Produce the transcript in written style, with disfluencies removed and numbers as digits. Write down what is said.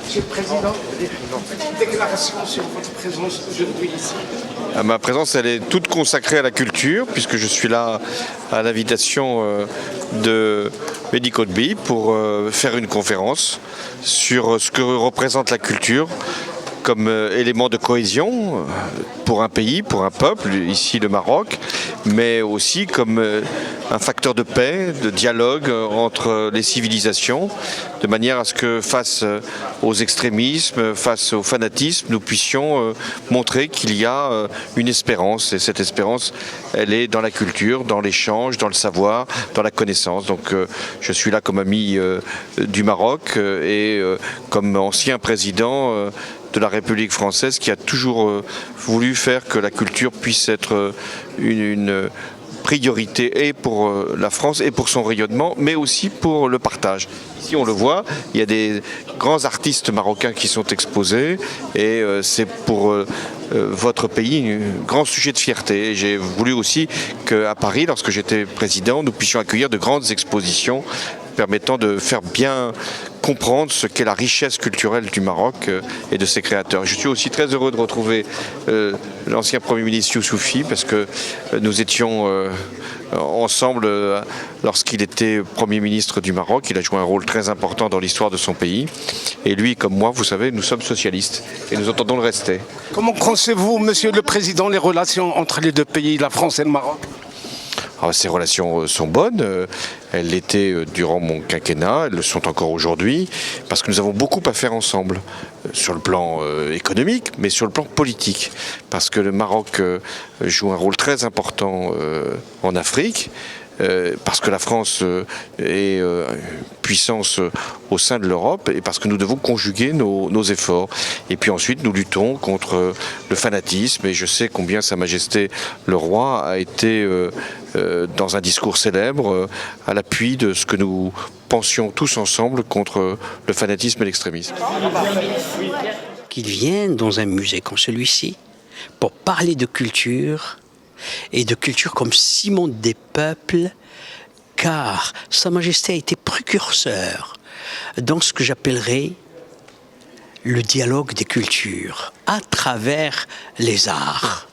Monsieur le Président, une déclaration sur votre présence aujourd'hui ici. Ma présence, elle est toute consacrée à la culture, puisque je suis là à l'invitation de Mehdi Kotbi pour faire une conférence sur ce que représente la culture comme élément de cohésion pour un pays, pour un peuple, ici le Maroc, mais aussi comme un facteur de paix, de dialogue entre les civilisations, de manière à ce que face aux extrémismes, face au fanatisme, nous puissions montrer qu'il y a une espérance. Et cette espérance, elle est dans la culture, dans l'échange, dans le savoir, dans la connaissance. Donc je suis là comme ami du Maroc et comme ancien président de la République française qui a toujours voulu faire que la culture puisse être une priorité et pour la France et pour son rayonnement, mais aussi pour le partage. Ici, on le voit, il y a des grands artistes marocains qui sont exposés et c'est pour votre pays un grand sujet de fierté. J'ai voulu aussi qu'à Paris, lorsque j'étais président, nous puissions accueillir de grandes expositions permettant de faire bien comprendre ce qu'est la richesse culturelle du Maroc et de ses créateurs. Je suis aussi très heureux de retrouver l'ancien Premier ministre Youssoufi parce que nous étions ensemble lorsqu'il était Premier ministre du Maroc. Il a joué un rôle très important dans l'histoire de son pays. Et lui, comme moi, vous savez, nous sommes socialistes et nous entendons le rester. Comment concevez-vous, Monsieur le Président, les relations entre les deux pays, la France et le Maroc ? Alors, ces relations sont bonnes, elles l'étaient durant mon quinquennat, elles le sont encore aujourd'hui, parce que nous avons beaucoup à faire ensemble, sur le plan économique, mais sur le plan politique, parce que le Maroc joue un rôle très important en Afrique, parce que la France est puissance au sein de l'Europe et parce que nous devons conjuguer nos efforts. Et puis ensuite, nous luttons contre le fanatisme et je sais combien Sa Majesté le Roi a été dans un discours célèbre à l'appui de ce que nous pensions tous ensemble contre le fanatisme et l'extrémisme. Qu'ils viennent dans un musée comme celui-ci pour parler de culture et de culture comme ciment des peuples, car Sa Majesté a été précurseur dans ce que j'appellerais le dialogue des cultures à travers les arts.